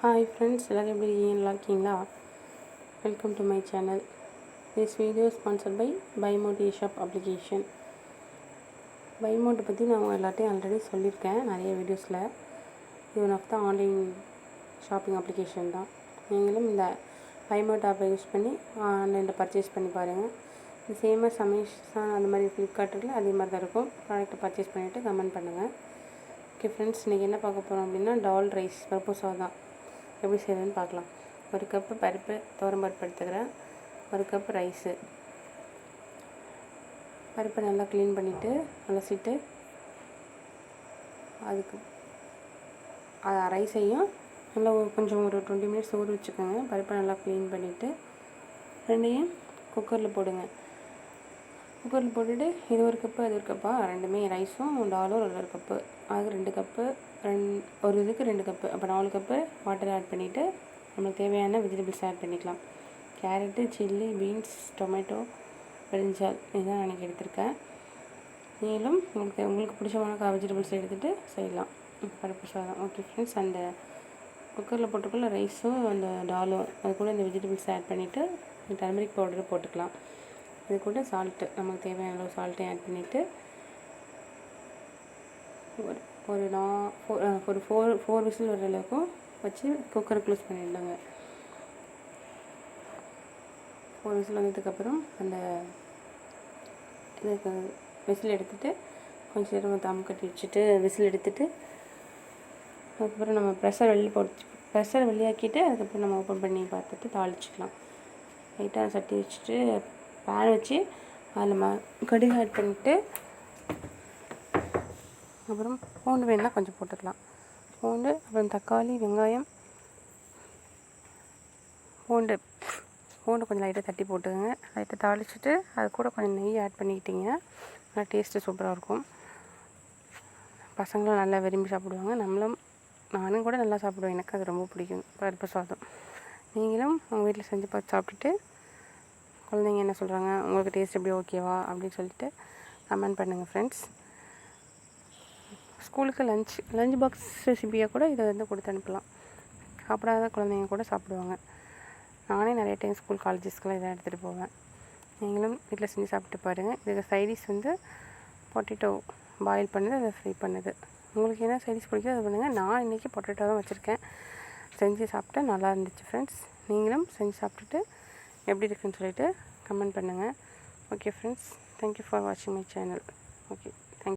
Hi friends, எல்லாரும் எப்படி இருக்கீங்க? நல்லா இருக்கீங்களா? Welcome to my channel. This video is sponsored by BuyMode eShop application. BuyMode பற்றி நான் எல்லாத்தையும் ஆல்ரெடி சொல்லியிருக்கேன் நிறைய வீடியோஸில். இது one of the online shopping application தான். நீங்களும் இந்த BuyMode ஆப்பை யூஸ் பண்ணி ஆன்லைனில் பர்ச்சேஸ் பண்ணி பாருங்கள். இது சேமாக அமேசான் அந்த மாதிரி ஃப்ளிப்கார்ட்டில் அதே மாதிரி தான் இருக்கும். ப்ராடக்ட்டை பர்ச்சேஸ் பண்ணிவிட்டு கமெண்ட் பண்ணுங்கள். ஓகே ஃப்ரெண்ட்ஸ், இன்றைக்கி என்ன பார்க்க போகிறோம் அப்படின்னா டால் ரைஸ் பருப்பு சாதம் எப்படி செய்யறதுன்னு பார்க்கலாம். ஒரு கப்பு பருப்பு பருப்பு எடுத்துக்கிறேன். ஒரு கப் ரைஸு. பருப்பை நல்லா க்ளீன் பண்ணிவிட்டு அலசிட்டு அதுக்கு ரைஸையும் நல்லா கொஞ்சம் ஒரு 20 மினிட்ஸ் ஊற வச்சுக்கோங்க. பருப்பை நல்லா க்ளீன் பண்ணிவிட்டு ரெண்டையும் குக்கரில் போடுங்க. குக்கரில் போட்டுட்டு இது ஒரு கப்பு அது ஒரு கப்பா, ரெண்டுமே ரைஸும் டாலும் ஒரு கப்பு, அது 2 கப்பு, ஒரு இதுக்கு 2 கப்பு, அப்போ 4 கப்பு வாட்டர் ஆட் பண்ணிவிட்டு நம்மளுக்கு தேவையான வெஜிடபிள்ஸ் ஆட் பண்ணிக்கலாம். கேரட்டு, சில்லி, பீன்ஸ், டொமேட்டோ, பிரிஞ்சால் இதுதான் எனக்கு எடுத்திருக்கேன். நீங்களும் உங்களுக்கு பிடிச்சமான வெஜிடபிள்ஸ் எடுத்துகிட்டு செய்யலாம் பருப்பு சாதம். ஓகே ஃப்ரெண்ட்ஸ், அந்த குக்கரில் போட்டுக்குள்ள ரைஸும் அந்த டாலும் அது கூட இந்த வெஜிடபிள்ஸ் ஆட் பண்ணிவிட்டு டர்மரிக் பவுடர் போட்டுக்கலாம். இது கூட சால்ட்டு, நமக்கு தேவையான அளவு சால்ட்டையும் ஆட் பண்ணிவிட்டு ஒரு ஃபோர் விசில் வர அளவுக்கும் வச்சு குக்கரை க்ளோஸ் பண்ணிடலாங்க. 4 விசில் வந்ததுக்கப்புறம் அந்த இதுக்கு விசில் எடுத்துகிட்டு கொஞ்சம் நேரம் தம் கட்டி வச்சுட்டு விசில் எடுத்துகிட்டு அதுக்கப்புறம் நம்ம ப்ரெஷர் வெளியாக்கிட்டு அதுக்கப்புறம் நம்ம ஓப்பன் பண்ணி பார்த்துட்டு தாளிச்சிக்கலாம். லைட்டாக சட்டி வச்சுட்டு பேன் வச்சு அதில் கடுகு ஆட் பண்ணிவிட்டு அப்புறம் பூண்டு வேணுன்னா கொஞ்சம் போட்டுக்கலாம். பூண்டு, அப்புறம் தக்காளி, வெங்காயம், பூண்டு கொஞ்சம் லைட்டாக தட்டி போட்டுக்கோங்க. லைட்டாக தாளிச்சிட்டு அது கூட கொஞ்சம் நெய் ஆட் பண்ணிக்கிட்டிங்கன்னா நல்லா டேஸ்ட்டு சூப்பராக இருக்கும். பசங்களும் நல்லா விரும்பி சாப்பிடுவாங்க. நானும் கூட நல்லா சாப்பிடுவேன். எனக்கு அது ரொம்ப பிடிக்கும் பருப்பு சாதம். நீங்களும் உங்கள் வீட்டில் செஞ்சு பார்த்து சாப்பிட்டுட்டு குழந்தைங்க என்ன சொல்கிறாங்க, உங்களுக்கு டேஸ்ட் எப்படி ஓகேவா அப்படின்னு சொல்லிட்டு கமெண்ட் பண்ணுங்கள் ஃப்ரெண்ட்ஸ். ஸ்கூலுக்கு லஞ்ச் பாக்ஸ் ரெசிபியாக கூட இதை கொடுத்து அனுப்பலாம். சாப்பிடாத குழந்தைங்க கூட சாப்பிடுவாங்க. நானே நிறைய டைம் ஸ்கூல் காலேஜஸ்க்கெலாம் இதை எடுத்துகிட்டு போவேன். நீங்களும் வீட்டில் செஞ்சு சாப்பிட்டு பாருங்கள். இதுக்கு சைடிஷ் பொட்டேட்டோ பாயில் பண்ணது, அதை ஃப்ரை பண்ணது. உங்களுக்கு என்ன சைடிஷ் பிடிக்குதோ அது பண்ணுங்கள். நான் இன்றைக்கி பொட்டேட்டோ தான் வச்சுருக்கேன். செஞ்சு சாப்பிட்டா நல்லா இருந்துச்சு ஃப்ரெண்ட்ஸ். நீங்களும் செஞ்சு சாப்பிட்டுட்டு எப்படி இருக்குன்னு சொல்லிட்டு கமெண்ட் பண்ணுங்கள். ஓகே ஃப்ரெண்ட்ஸ், தேங்க்யூ ஃபார் வாட்சிங் மை சேனல். ஓகே.